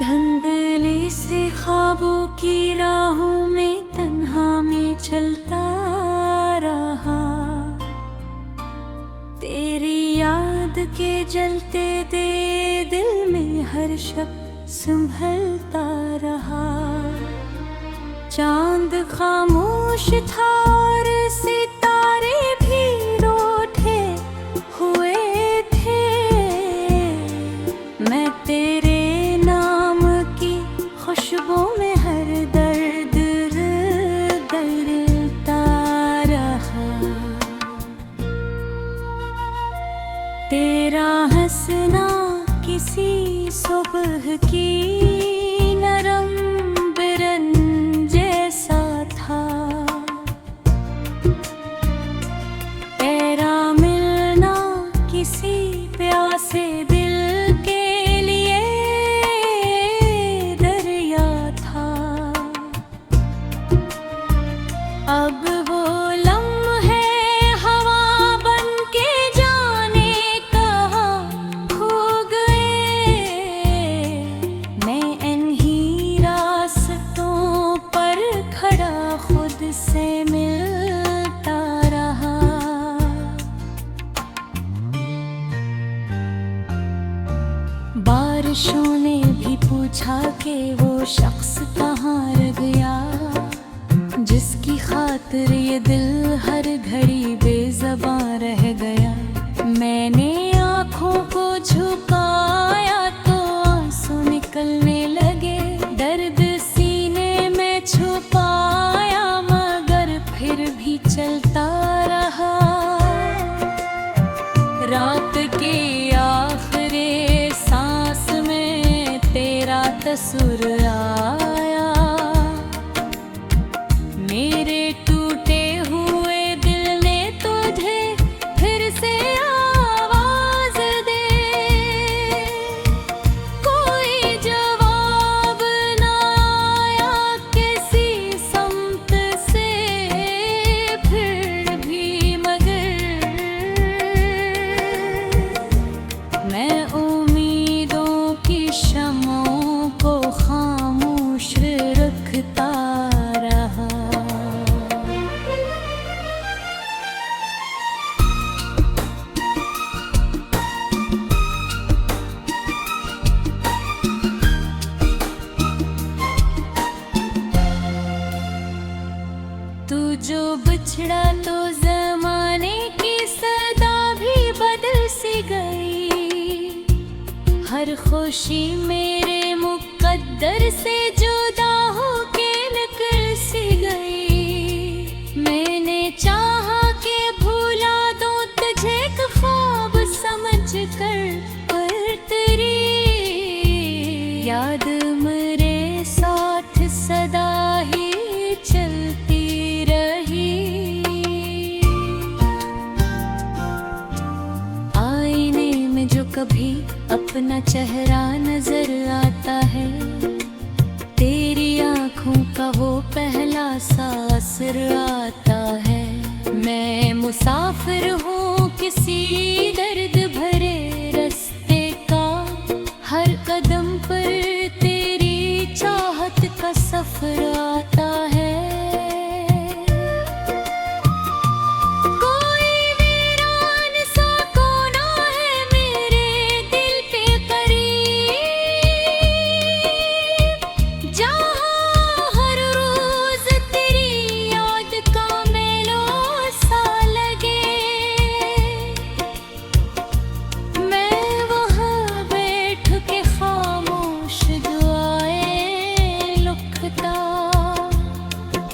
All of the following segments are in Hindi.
धुंधली से ख्वाबों की राहों में तन्हा में चलता रहा। तेरी याद के जलते दे दिल में हर शब्द संभलता रहा। चांद खामोश था और सितारे भी रूठे हुए थे। मैं तेरे नाम की खुशबू में हर दर्द दर्दता रहा। तेरा हंसना किसी सुबह की नरम बिरन जैसा था। तेरा मिलना किसी प्यासे दिल के लिए दरिया था। अब वो लम्हे हवा बन के जाने कहाँ खो गए। मैं इन्हीं रास्तों पर खड़ा खुद से मिलता रहा। बारिशों ने भी पूछा कि वो शख्स कहाँ रह गया, जिसकी खातिर ये दिल हर घड़ी बेज़बां रह गया। मैंने आँखों को झुकाया तो आंसू निकलने लगे। दर्द सीने में छुपाया मगर फिर भी चलता रहा। रात की आखिरी सांस में तेरा तस्वीर आया। मेरे टूटे हुए दिल ने तुझे फिर से आवाज दे। कोई जवाब ना आया किसी सम्त से फिर भी मगर मैं उम्मीदों की शमों को खामोश रखता रहा। तू जो बिछड़ा तो ज़माने की सदा भी बदल सी गई। हर खुशी मेरे मुकद्दर से जुदा होके निकल सी गई। मैंने चाहा कि भुला दूं तुझे एक ख्वाब समझ कर, पर तेरी याद मेरे साथ सदा ही चलती रही। आईने में जो कभी अपना चेहरा नजर आता है, तेरी आँखों का वो पहला सा असर आता है। मैं मुसाफिर हूँ किसी दर्द भरे रास्ते का, हर कदम पर तेरी चाहत का सफर आता है।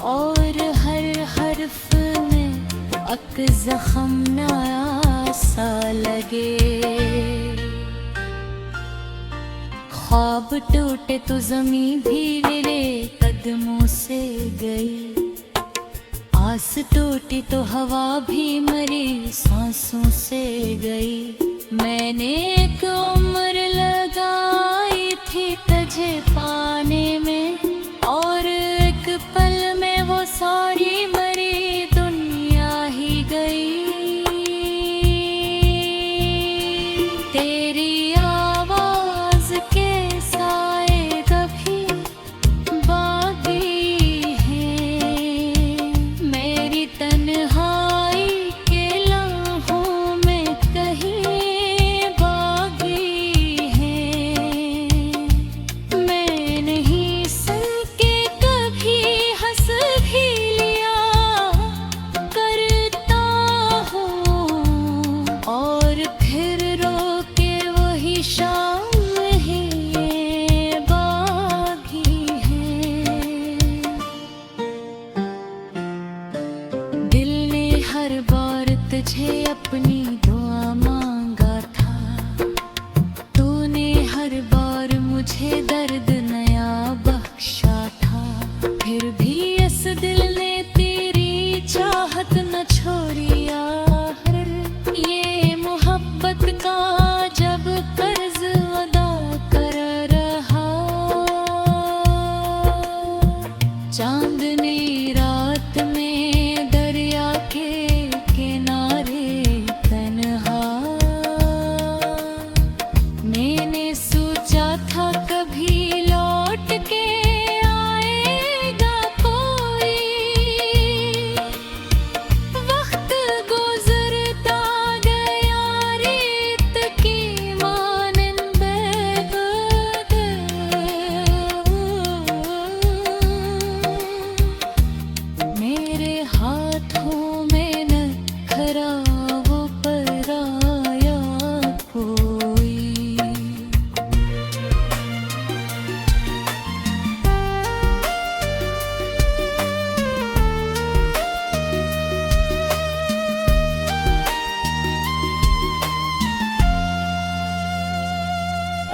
और हर हर्फ में अक जख्म नया सा लगे। ख्वाब टूटे तो ज़मीं भी मेरे कदमों से गई। आस टूटी तो हवा भी मरी सांसों से गई। मैंने एक उम्र लगाई थी तुझे पाने में, और एक पल में वो सारी मरी दुनिया ही गई। तेरी आवाज़ के साए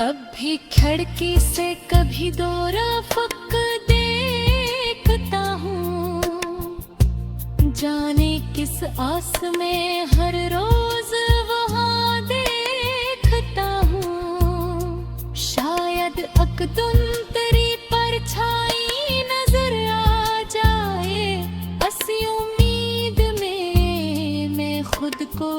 अब भी खिड़की से कभी दौरा फक देखता हूँ, जाने किस आस में हर रोज वहाँ देखता हूँ। शायद अकदुंतरी परछाई नजर आ जाए, ऐसी उम्मीद में मैं खुद को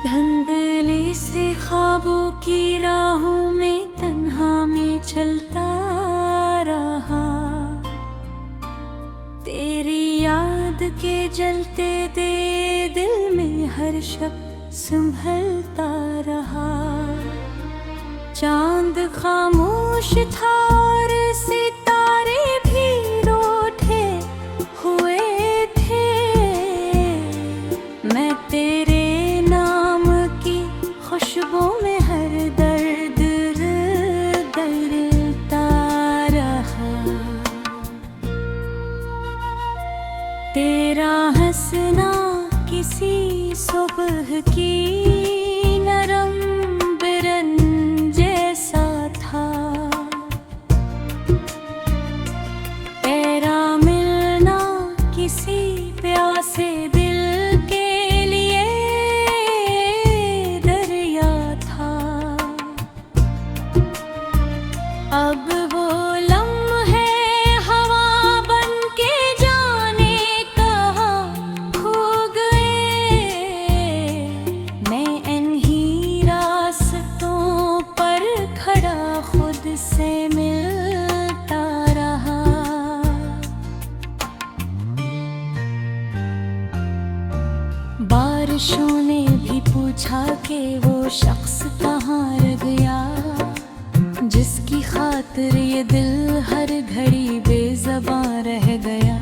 धुंधली से ख्वाबों की राहों में तन्हा में चलता रहा। तेरी याद के जलते दे दिल में हर शब्द संभलता रहा। चांद खामोश था और सितारे भी रूठे हुए थे। मैं तेरे खुशबू में हर दर्द दर्दता रहा। तेरा हंसना किसी सुबह की नरम बिरन जैसा था। तेरा मिलना किसी प्यासे दिल के लिए अब वो लम्हे हवा बन के जाने कहाँ खो गए। मैं इन्हीं रास्तों पर खड़ा खुद से मिलता रहा। बारिशों ने भी पूछा कि वो शख्स कहाँ रह गया, जिसकी खातिर ये दिल हर घड़ी बेज़बां रह गया।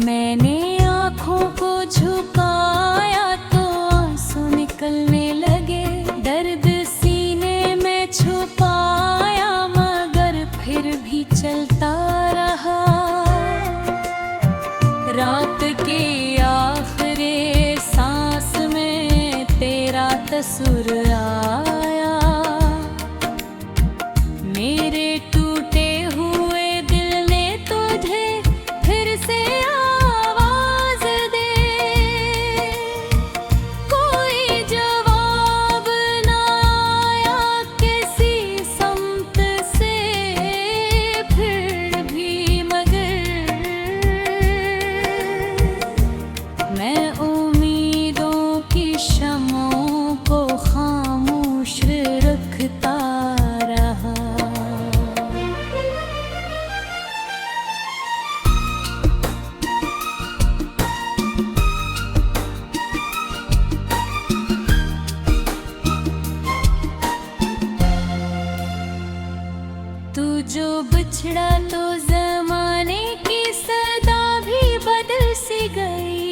मैंने आँखों को झुकाया तो आंसू निकलने लगे। दर्द सीने में छुपाया मगर फिर भी चलता रहा। रात की आखिरी सांस में तेरा तस्वीर आया। मेरे टूटे हुए दिल ने तुझे फिर से आवाज दे। कोई जवाब ना आया किसी समत से, फिर भी मगर मैं उम्मीदों की शमों को खामोश रखता रहा। तू जो बिछड़ा तो ज़माने की सदा भी बदल सी गई।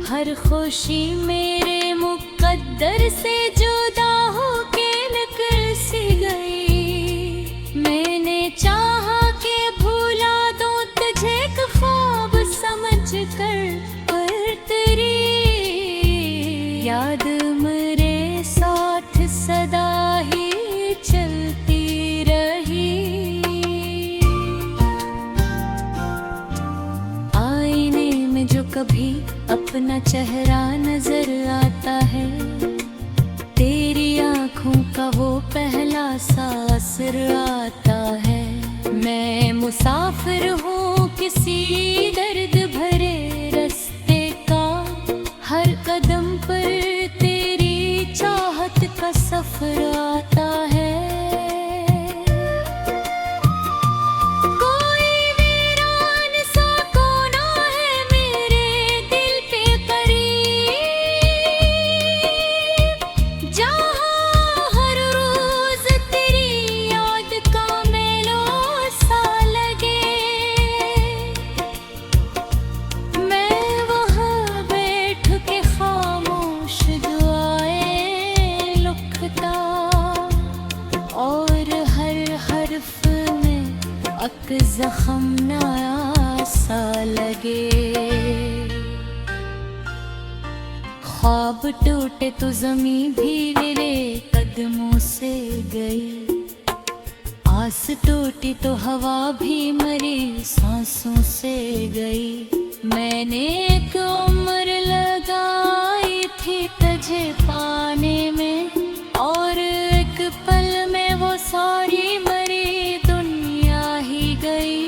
हर खुशी मेरे मुकद्दर से जुदा होके निकल सी गई। मैंने चाहा कि भुला दूं तुझे एक ख्वाब समझ कर, पर तेरी याद मेरे साथ सदा ही चलती रही। आईने में जो कभी अपना चेहरा नजर आता है, तेरी आँखों का वो पहला सा असर आता है। मैं मुसाफिर हूँ किसी दर्द भरे रास्ते का, हर कदम पर तेरी चाहत का सफर आता है। ख्वाब टूटे तो ज़मीं भी मेरे कदमों से गई, आस टूटी तो हवा भी मरी सांसों से गई। मैंने एक उम्र लगाई थी तुझे पाने में, और एक पल में वो सारी मरी दुनिया ही गई।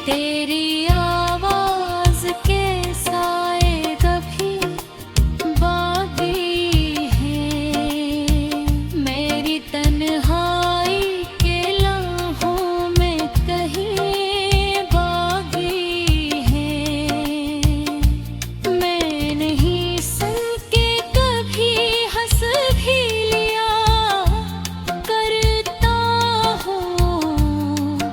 तेरी आवाज के साए कभी बागी हैं, मेरी तन्हाई के लम्हों में कहीं बागी हैं। मैं नहीं सुन के कभी हंस भी लिया करता हूँ,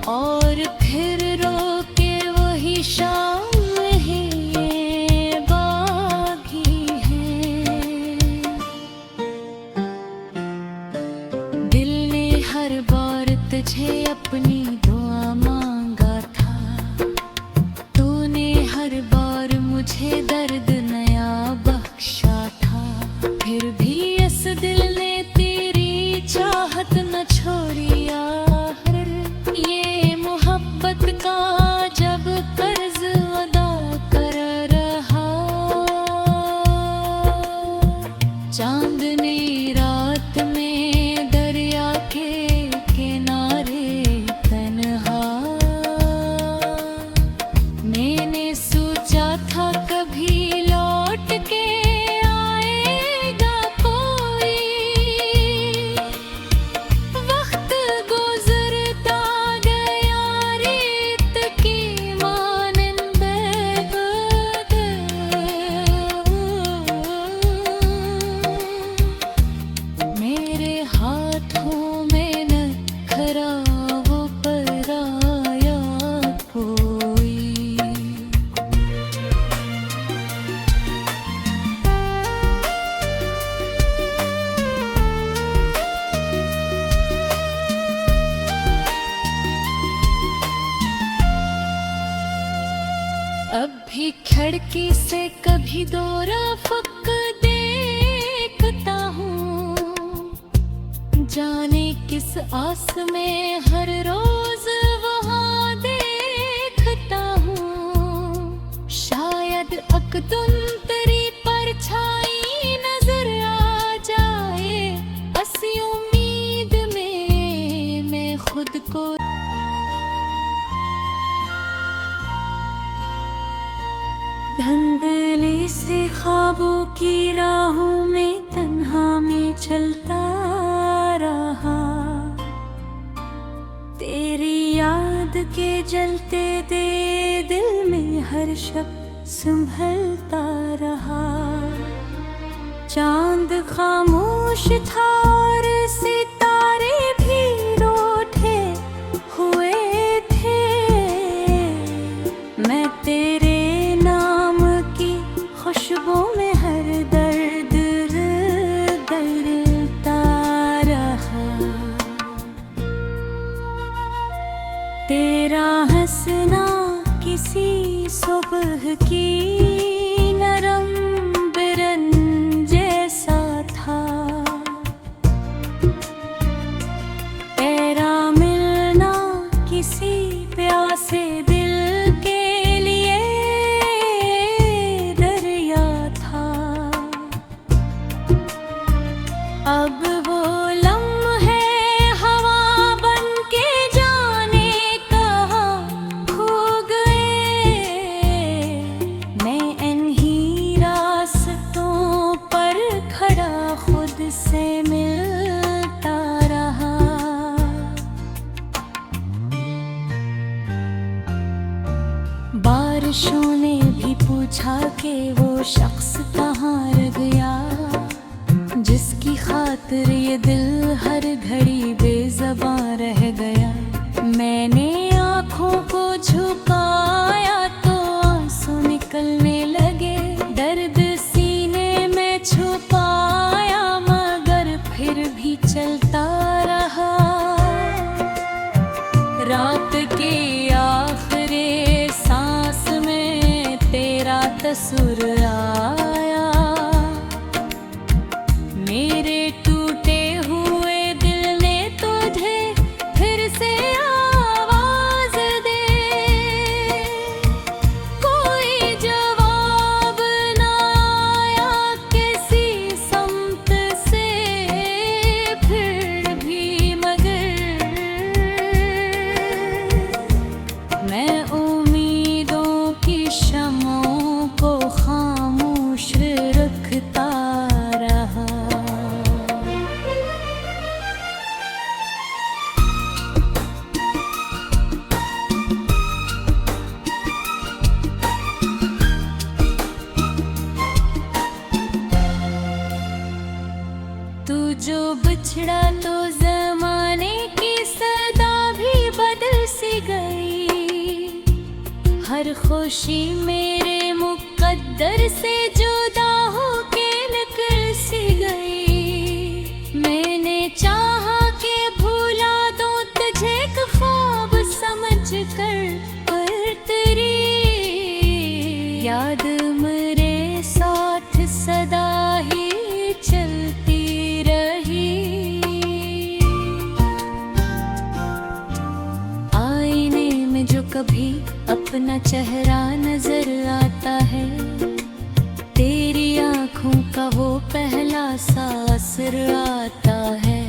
और फिर रो के वही शाम ही बागी है। दिल ने हर बार तुझे अपनी दुआ मांगा था, तूने हर बार मुझे दर्द नया बख्शा था। फिर भी इस दिल ने तेरी चाहत न छोड़ी यार, ये मोहब्बत का जब कर्ज अदा कर रहा। चांदनी रात में दरिया के किनारे तन्हा, मैंने सोचा था कभी लौट के आएगा कोई। वक्त गुजरता गया रेत की मानंद मेरे हाथों में नखरा वो पराया कोई। अब भी खिड़की से कभी दौरा फक देखता हूँ, जाने किस आस में हर रोज वहाँ देखता हूँ। शायद अकदुंतरी परछाई नजर आ जाए, असी उम्मीद में मैं खुद को। धुंधली से ख्वाबों की राहों में तन्हा में चलता रहा, तेरी याद के जलते दे दिल में हर शब्द संभलता रहा। चांद खामोश था और सितारे भी रूठे हुए थे, मैं तेरे नाम की खुशबू में हर दर्द दर्दता रहा। तेरा हंसना किसी सुबह की नरम बिरन जैसा था, तेरा मिलना किसी प्यासे दिल के लिए दरिया था। अब वो लम्हे हवा बन के जाने कहाँ खो गए, मैं इन्हीं रास्तों पर खड़ा खुद से मिलता रहा। बारिशों ने भी पूछा कि वो शख्स कहाँ रह गया, जिसकी खातिर ये दिल हर घड़ी बेज़बां रह गया। मैंने आँखों को झुकाया तो आंसू निकलने लगे, दर्द सीने में छुपाया मगर फिर भी चलता रहा। रात की आखिरी सांस में तेरा सुर आया। मेरे टूटे हुए दिल ने तुझे फिर से आवाज दे। कोई जवाब ना आया किसी सम्त से, फिर भी मगर मैं उम्मीदों की शमों को खामोश रखता रहा। तू जो बिछड़ा तो जमाने की सदा भी बदल सी गई। हर खुशी मेरे मुकद्दर से जुदा होके निकल सी गई। मैंने चाहा कि भूला दूं तुझे एक ख्वाब समझ कर, पर तेरी याद मेरे साथ सदा ही चलती रही। आईने में जो कभी अपना चेहरा नजर आता है, तेरी आंखों का वो पहला सा असर आता है।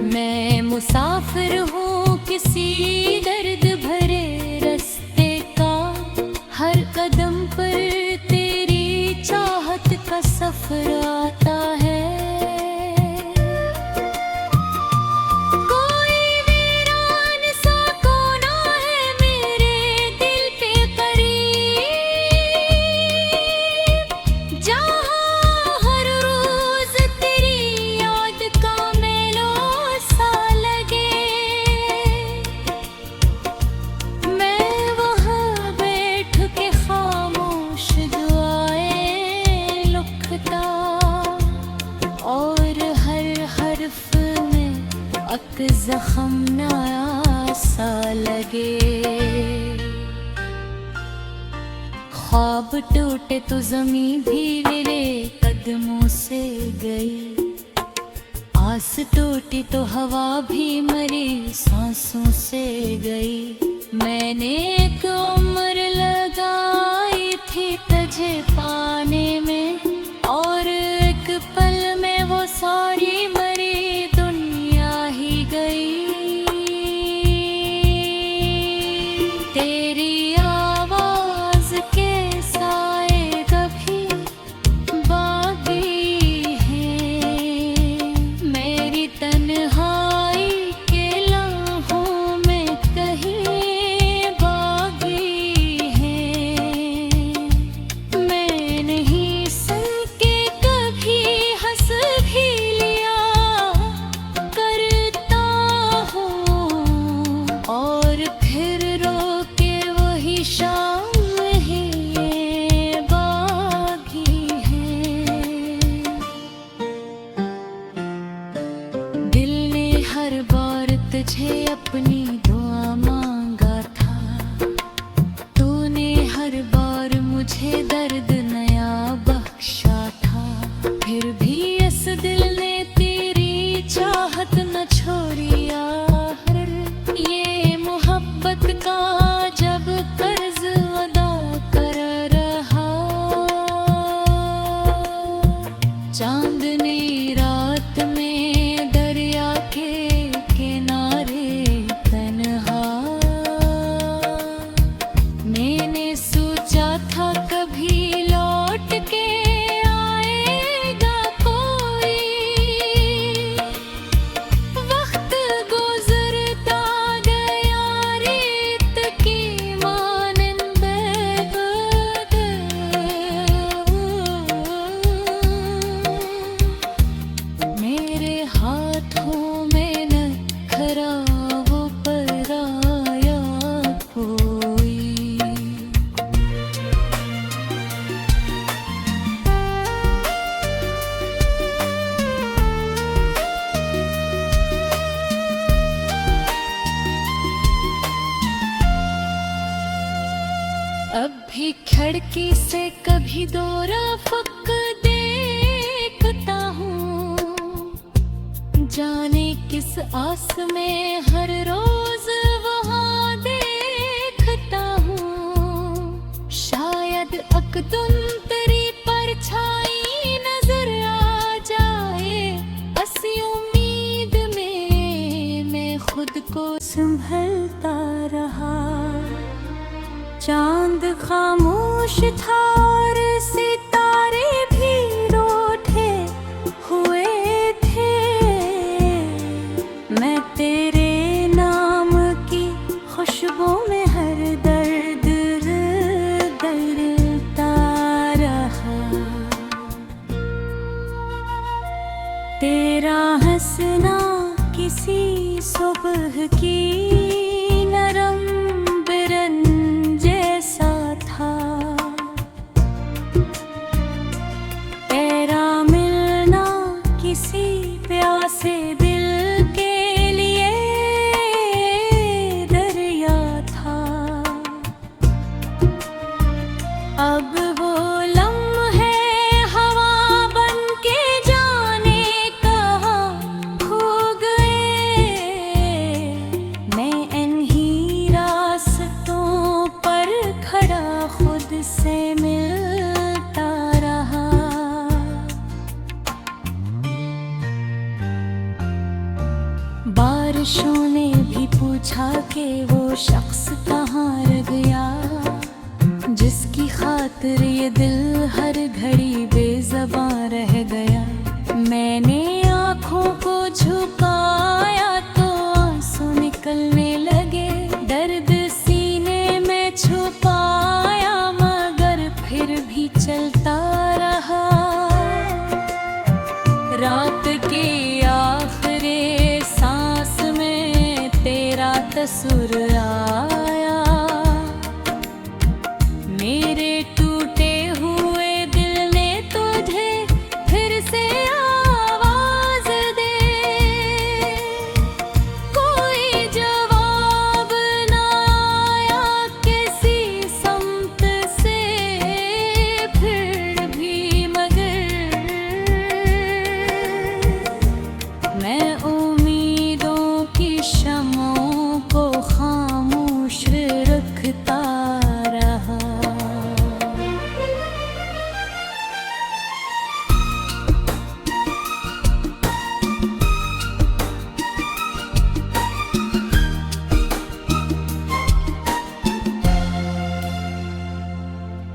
मैं मुसाफिर हूँ किसी दर्द भरे रास्ते का, हर कदम पर तेरी चाहत का सफर आता है। कोई वीरान सा कोना है मेरे दिल के करीब, जहाँ हर रोज तेरी याद का मेला सा लगे। मैं वहाँ बैठ के खामोश दुआएं लिखता, और हर हर्फ में अक जख्म नया सा लगे। ख्वाब टूटे तो ज़मीं भी मेरे कदमों से गई। आस टूटी तो हवा भी मरी सांसों से गई। मैंने एक उम्र लगाई थी तुझे पाने में, और एक पल में वो सारी मरी दुनिया ही गई। तेरी आवाज के साए कभी बागी हैं, मेरी तन्हाई के लम्हों में कहीं बागी अब भी खिड़की से कभी दौरा फक देखता हूँ, जाने किस आस में हर रोज वहाँ देखता हूँ। शायद अकदुंतरी परछाई नजर आ जाए, ऐसी उम्मीद में मैं खुद को संभलता रहा। चांद खामोश था और सितारे भी रूठे हुए थे। मैं तेरे नाम की खुशबू में हर दर्द दर्दता रहा। तेरा हंसना किसी सुबह की नरम बिरन जैसा था। तेरा मिलना किसी प्यासे दिल के लिए दरिया था। अब वो लम्हे हवा बन के जाने कहाँ खो गए। मैं इन्हीं रास्तों पर खड़ा खुद से मिलता रहा। बारिशों ने भी पूछा कि वो शख्स कहाँ रह गया, जिसकी खातिर ये दिल हर घड़ी बेज़बां रह गया। मैंने आँखों को झुकाया तो आंसू निकलने लगे। दर्द सीने में छुपाया मगर फिर भी चलता रहा। रात की आखिरी सांस में तेरा तस्वीर आया। मेरे टूटे हुए दिल ने तुझे फिर से आवाज दे। कोई जवाब ना आया किसी समत से, फिर भी मगर मैं उम्मीदों की शमों को खामोश रखता रहा।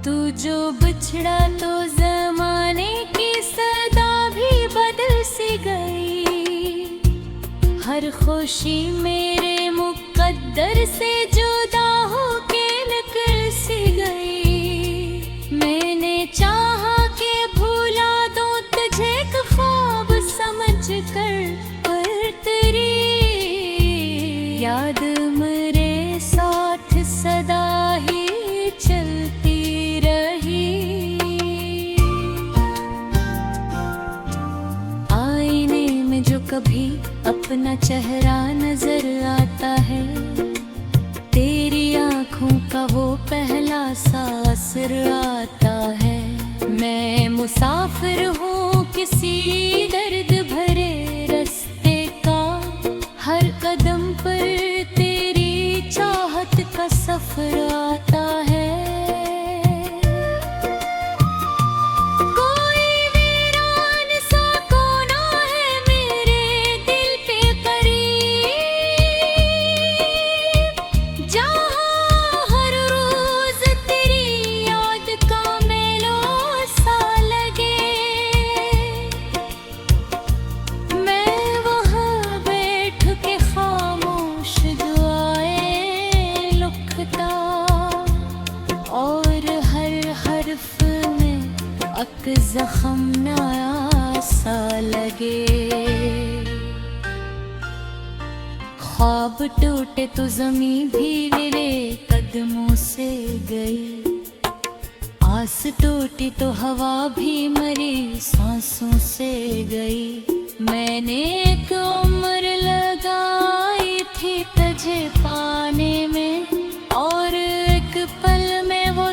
तू जो बिछड़ा तो जमाने की सदा भी बदल सी गई। हर खुशी मेरे मुकद्दर से जुदा होके निकल सी गई। मैंने चाहा कि भूला दूं तुझे एक ख्वाब समझ कर, पर तेरी याद मेरे साथ सदा ही चलती रही। आईने में जो कभी अपना चेहरा नजर आता है, तेरी आंखों का वो पहला सा असर आता है। मैं मुसाफिर हूँ किसी दर्द भरे रास्ते का, हर कदम पर तेरी चाहत का सफर आता है। कोई वीरान सा कोना है मेरे दिल के करीब, जहाँ हर रोज तेरी याद का मेला सा लगे। मैं वहाँ बैठ के खामोश दुआएं लिखता, और हर हर्फ में अक जख्म नया सा लगे। ख्वाब टूटे तो ज़मीं भी मेरे कदमों से गई। आस टूटी तो हवा भी मरी सांसों से गई। मैंने एक उम्र लगाई थी तुझे पाने में, और एक पल में वो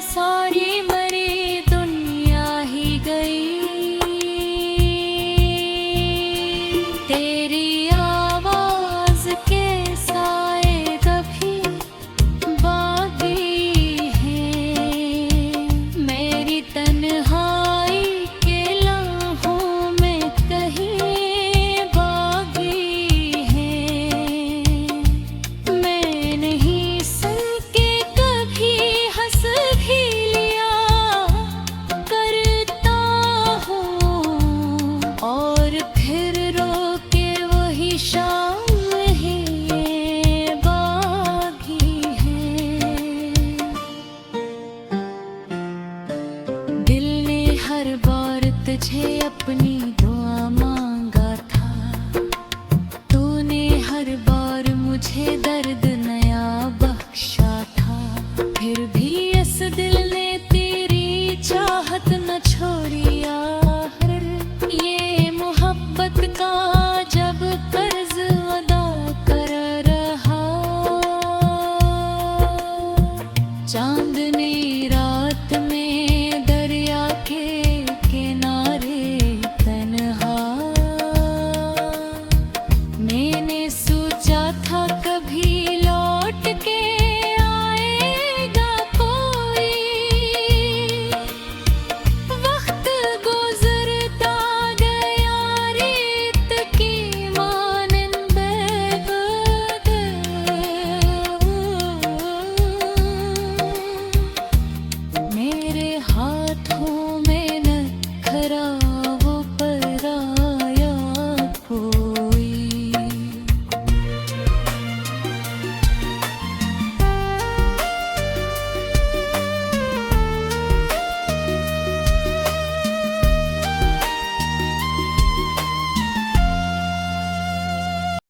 तुझे अपनी दुआ मांगा था, तूने हर बार मुझे दर्द नया बख्शा था। फिर भी इस दिल ने तेरी चाहत न छोड़ी यार, ये मोहब्बत का जब कर्ज अदा कर रहा। चांदनी